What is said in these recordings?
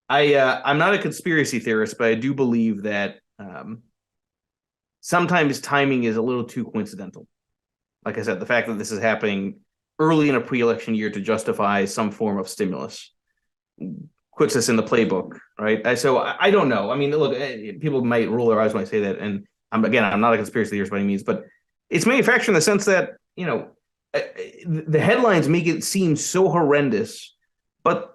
I'm not a conspiracy theorist, but I do believe that sometimes timing is a little too coincidental. Like I said, the fact that this is happening early in a pre-election year to justify some form of stimulus puts us in the playbook, right? So I don't know. I mean, look, people might roll their eyes when I say that, and I'm not a conspiracy theorist by any means, but it's manufactured in the sense that the headlines make it seem so horrendous, but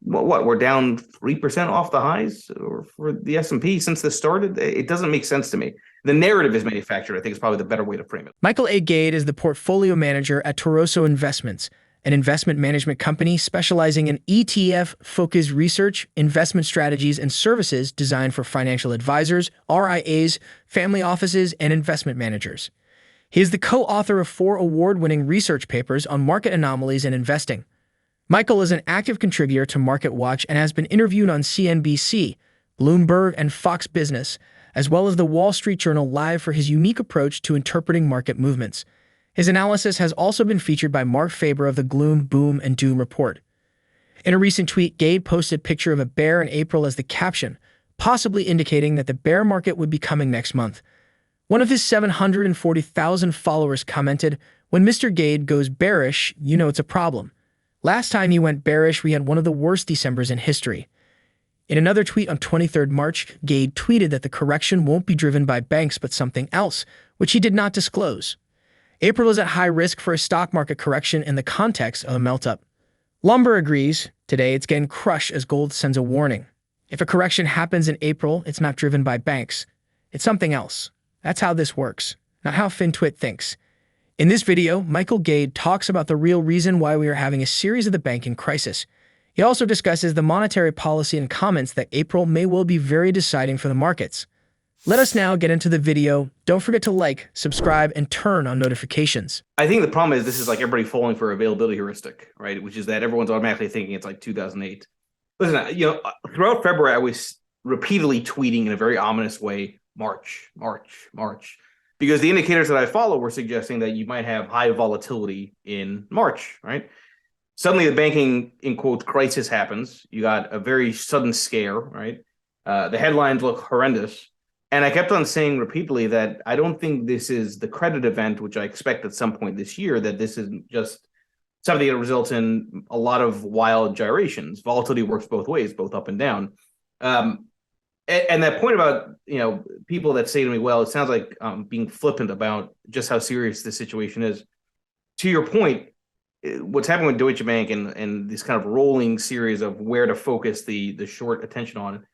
what we're down 3% off the highs for the S&P since this started. It doesn't make sense to me. The narrative is manufactured, I think, is probably the better way to frame it. Michael A. Gade is the portfolio manager at Toroso Investments, an investment management company specializing in ETF-focused research, investment strategies, and services designed for financial advisors, RIAs, family offices, and investment managers. He is the co-author of 4 award-winning research papers on market anomalies and investing. Michael is an active contributor to MarketWatch and has been interviewed on CNBC, Bloomberg, and Fox Business, as well as the Wall Street Journal Live for his unique approach to interpreting market movements. His analysis has also been featured by Mark Faber of the Gloom, Boom, and Doom Report. In a recent tweet, Gade posted a picture of a bear in April as the caption, possibly indicating that the bear market would be coming next month. One of his 740,000 followers commented, "When Mr. Gade goes bearish, you know it's a problem. Last time he went bearish, we had one of the worst Decembers in history." In another tweet on 23rd March, Gade tweeted that the correction won't be driven by banks but something else, which he did not disclose. April is at high risk for a stock market correction in the context of a melt-up. Lumber agrees. Today, it's getting crushed as gold sends a warning. If a correction happens in April, it's not driven by banks. It's something else. That's how this works, not how FinTwit thinks. In this video, Michael Gade talks about the real reason why we are having a series of the banking crisis. He also discusses the monetary policy and comments that April may well be very deciding for the markets. Let us now get into the video. Don't forget to like, subscribe, and turn on notifications. I think the problem is this is like everybody falling for availability heuristic, right? Which is that everyone's automatically thinking it's like 2008. Listen, throughout February, I was repeatedly tweeting in a very ominous way, March, March, March. Because the indicators that I follow were suggesting that you might have high volatility in March, right? Suddenly the banking, in quotes, crisis happens. You got a very sudden scare, right? The headlines look horrendous. And I kept on saying repeatedly that I don't think this is the credit event, which I expect at some point this year, that this isn't just something that results in a lot of wild gyrations. Volatility works both ways, both up and down. And that point about, people that say to me, well, it sounds like being flippant about just how serious this situation is. To your point, what's happening with Deutsche Bank and this kind of rolling series of where to focus the short attention on,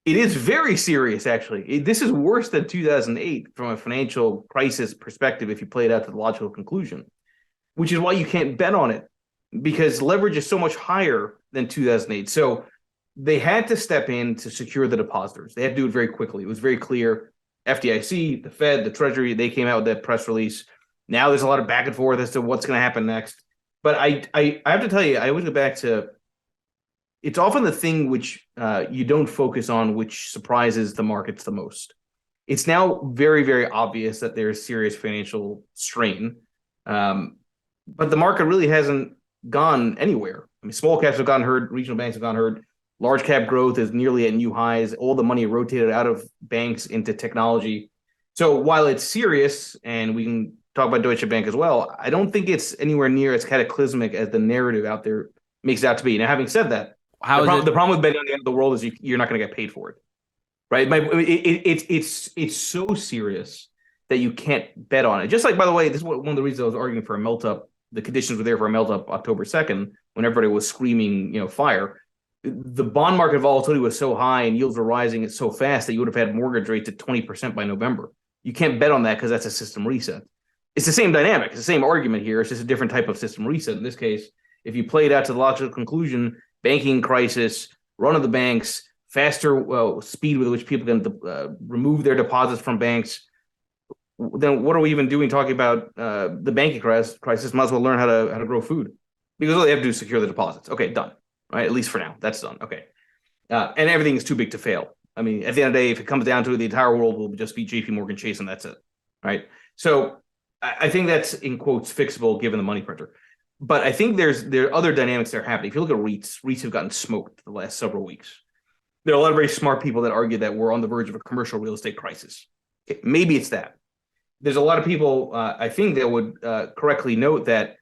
it is very serious, actually. This is worse than 2008 from a financial crisis perspective if you play it out to the logical conclusion, which is why you can't bet on it, because leverage is so much higher than 2008. So they had to step in to secure the depositors. They had to do it very quickly. It was very clear. FDIC, the Fed, the Treasury, they came out with that press release. Now there's a lot of back and forth as to what's going to happen next. But I have to tell you, I always go back to, it's often the thing which you don't focus on, which surprises the markets the most. It's now very, very obvious that there's serious financial strain. But the market really hasn't gone anywhere. I mean, small caps have gotten hurt. Regional banks have gotten hurt. Large cap growth is nearly at new highs. All the money rotated out of banks into technology. So while it's serious, and we can talk about Deutsche Bank as well, I don't think it's anywhere near as cataclysmic as the narrative out there makes it out to be. Now, having said that, the problem with betting on the end of the world is you're not going to get paid for it, right? It's so serious that you can't bet on it. Just like, by the way, this is one of the reasons I was arguing for a melt-up. The conditions were there for a melt-up October 2nd when everybody was screaming, fire. The bond market volatility was so high and yields were rising so fast that you would have had mortgage rates at 20% by November. You can't bet on that because that's a system reset. It's the same dynamic. It's the same argument here. It's just a different type of system reset. In this case, if you play it out to the logical conclusion, banking crisis, run of the banks, faster speed with which people can remove their deposits from banks, then what are we even doing talking about the banking crisis? Might as well learn how to grow food, because all they have to do is secure the deposits. Okay, done. Right, at least for now, that's done. Okay, and everything is too big to fail. I mean, at the end of the day, if it comes down to it, the entire world will just be J.P. Morgan Chase, and that's it. Right. So I think that's, in quotes, fixable given the money printer. But I think there are other dynamics that are happening. If you look at REITs have gotten smoked the last several weeks. There are a lot of very smart people that argue that we're on the verge of a commercial real estate crisis. Okay, maybe it's that. There's a lot of people, I think, that would correctly note that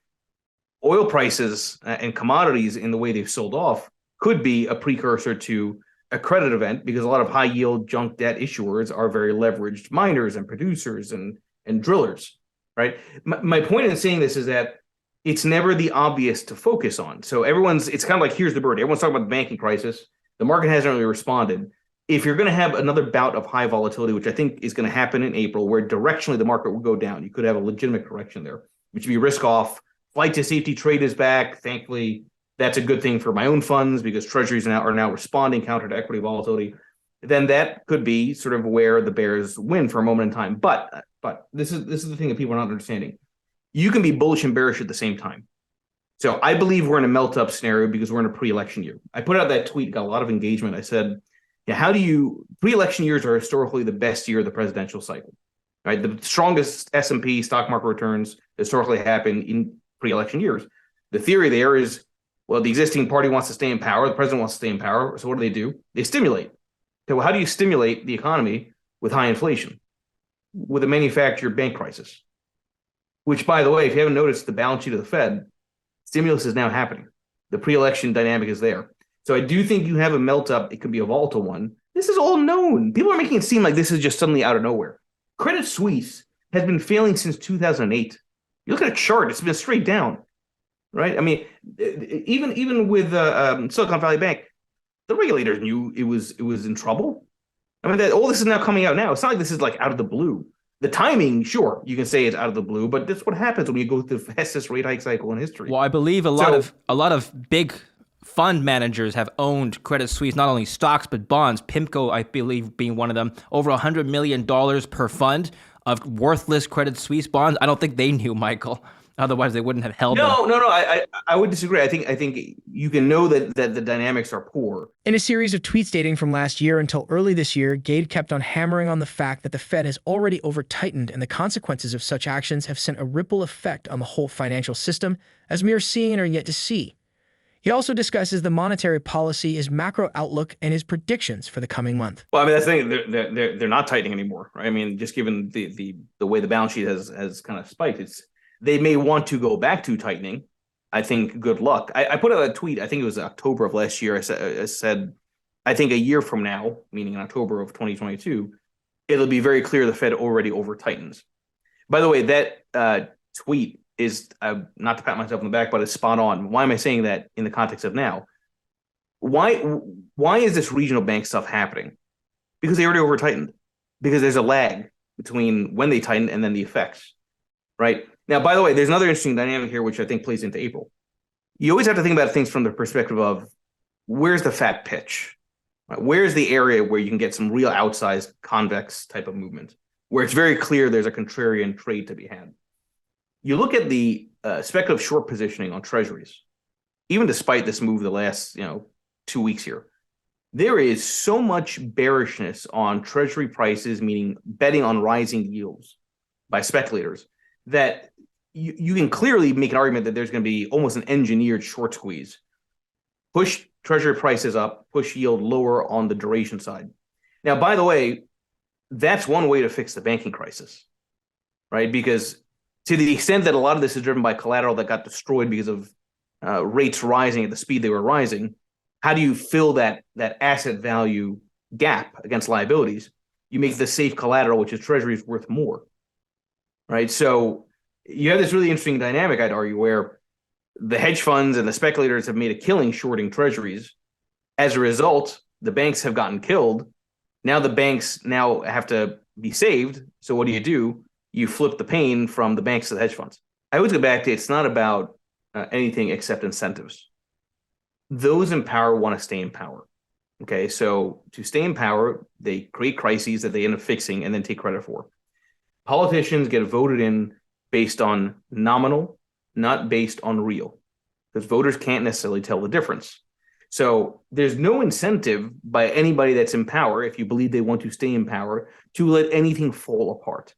oil prices and commodities in the way they've sold off could be a precursor to a credit event, because a lot of high yield junk debt issuers are very leveraged miners and producers and drillers, right? My point in saying this is that it's never the obvious to focus on. So it's kind of like, here's the bird. Everyone's talking about the banking crisis. The market hasn't really responded. If you're going to have another bout of high volatility, which I think is going to happen in April, where directionally the market will go down, you could have a legitimate correction there, which would be risk off. Flight to safety trade is back. Thankfully, that's a good thing for my own funds because treasuries are now responding counter to equity volatility. Then that could be sort of where the bears win for a moment in time. But this is the thing that people are not understanding. You can be bullish and bearish at the same time. So I believe we're in a melt-up scenario because we're in a pre-election year. I put out that tweet, got a lot of engagement. I said, yeah, pre-election years are historically the best year of the presidential cycle, right? The strongest S&P stock market returns historically happen in pre-election years. The theory there is, well, the existing party wants to stay in power. The president wants to stay in power. So what do? They stimulate. So how do you stimulate the economy with high inflation? With a manufactured bank crisis, which, by the way, if you haven't noticed the balance sheet of the Fed, stimulus is now happening. The pre-election dynamic is there. So I do think you have a melt-up. It could be a volatile one. This is all known. People are making it seem like this is just suddenly out of nowhere. Credit Suisse has been failing since 2008. You look at a chart, it's been straight down, right? I mean, even with Silicon Valley Bank, the regulators knew it was in trouble. I mean, all this is now coming out now. It's not like this is like out of the blue. The timing, sure, you can say it's out of the blue, but that's what happens when you go through the fastest rate hike cycle in history. Well, I believe a lot of big fund managers have owned Credit Suisse, not only stocks but bonds. PIMCO, I believe, being one of them. Over $100 million per fund of worthless Credit Suisse bonds. I don't think they knew, Michael. Otherwise, they wouldn't have held them. No. I would disagree. I think you can know that the dynamics are poor. In a series of tweets dating from last year until early this year, Gade kept on hammering on the fact that the Fed has already over-tightened, and the consequences of such actions have sent a ripple effect on the whole financial system, as we are seeing and are yet to see. He also discusses the monetary policy, his macro outlook, and his predictions for the coming month. Well, I mean, that's the thing. They're not tightening anymore, right? I mean, just given the way the balance sheet has kind of spiked, they may want to go back to tightening. I think good luck. I put out a tweet, I think it was October of last year. I said, I think a year from now, meaning in October of 2022, it'll be very clear the Fed already over-tightens. By the way, that tweet is, not to pat myself on the back, but it's spot on. Why am I saying that in the context of now? Why is this regional bank stuff happening? Because they already over-tightened. Because there's a lag between when they tighten and then the effects, right? Now, by the way, there's another interesting dynamic here, which I think plays into April. You always have to think about things from the perspective of where's the fat pitch? Right? Where's the area where you can get some real outsized convex type of movement, where it's very clear there's a contrarian trade to be had? You look at the speculative short positioning on treasuries, even despite this move the last 2 weeks here, there is so much bearishness on treasury prices, meaning betting on rising yields by speculators, that you can clearly make an argument that there's going to be almost an engineered short squeeze. Push treasury prices up, push yield lower on the duration side. Now, by the way, that's one way to fix the banking crisis, right? Because to the extent that a lot of this is driven by collateral that got destroyed because of rates rising at the speed they were rising, how do you fill that asset value gap against liabilities? You make the safe collateral, which is treasuries, worth more, right? So you have this really interesting dynamic, I'd argue, where the hedge funds and the speculators have made a killing shorting treasuries. As a result, the banks have gotten killed. Now the banks now have to be saved. So what do? You flip the pain from the banks to the hedge funds. I always go back to, it's not about anything except incentives. Those in power want to stay in power. Okay, so to stay in power, they create crises that they end up fixing and then take credit for. Politicians get voted in based on nominal, not based on real, because voters can't necessarily tell the difference. So there's no incentive by anybody that's in power, if you believe they want to stay in power, to let anything fall apart.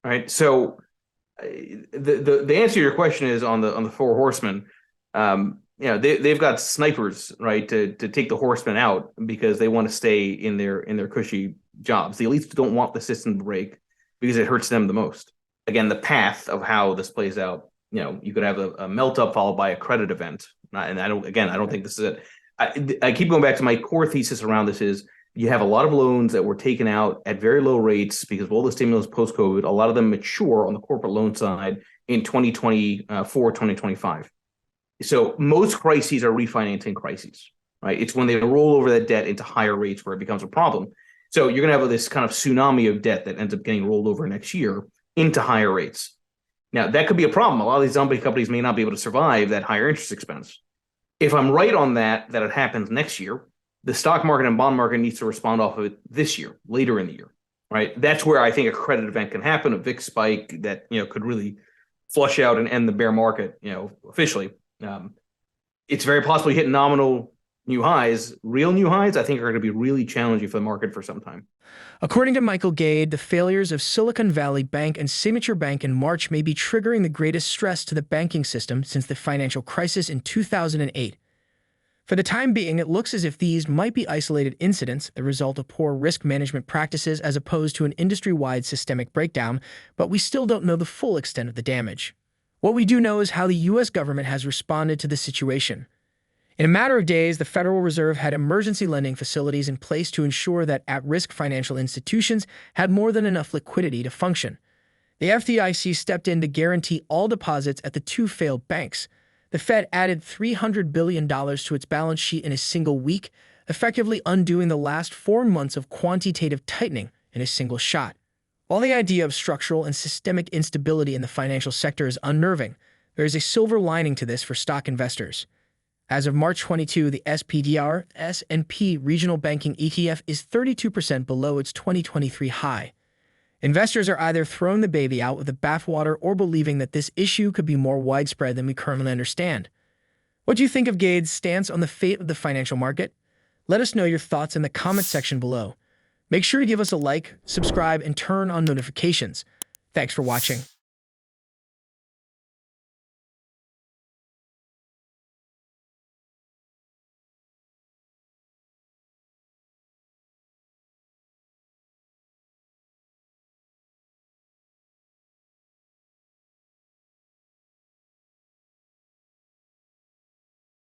Right. So the answer to your question is on the four horsemen. they've got snipers, right, to take the horsemen out because they want to stay in their cushy jobs. The elites don't want the system to break because it hurts them the most. Again, the path of how this plays out, you could have a melt up followed by a credit event. And I don't think this is it. I keep going back to my core thesis around this is you have a lot of loans that were taken out at very low rates because of all the stimulus post-COVID. A lot of them mature on the corporate loan side in 2024, 2025. So most crises are refinancing crises, right? It's when they roll over that debt into higher rates where it becomes a problem. So you're going to have this kind of tsunami of debt that ends up getting rolled over next year into higher rates. Now, that could be a problem. A lot of these zombie companies may not be able to survive that higher interest expense. If I'm right on that it happens next year, the stock market and bond market needs to respond off of it this year, later in the year, right? That's where I think a credit event can happen, a VIX spike that could really flush out and end the bear market, officially. It's very possible you hit nominal new highs. Real new highs, I think, are going to be really challenging for the market for some time. According to Michael Gade, the failures of Silicon Valley Bank and Signature Bank in March may be triggering the greatest stress to the banking system since the financial crisis in 2008. For the time being, it looks as if these might be isolated incidents, the result of poor risk management practices as opposed to an industry-wide systemic breakdown, but we still don't know the full extent of the damage. What we do know is how the U.S. government has responded to the situation. In a matter of days, the Federal Reserve had emergency lending facilities in place to ensure that at-risk financial institutions had more than enough liquidity to function. The FDIC stepped in to guarantee all deposits at the two failed banks. The Fed added $300 billion to its balance sheet in a single week, effectively undoing the last 4 months of quantitative tightening in a single shot. While the idea of structural and systemic instability in the financial sector is unnerving, there is a silver lining to this for stock investors. As of March 22, the SPDR S&P Regional Banking ETF is 32% below its 2023 high. Investors are either throwing the baby out with the bathwater or believing that this issue could be more widespread than we currently understand. What do you think of Gade's stance on the fate of the financial market? Let us know your thoughts in the comment section below. Make sure to give us a like, subscribe, and turn on notifications. Thanks for watching.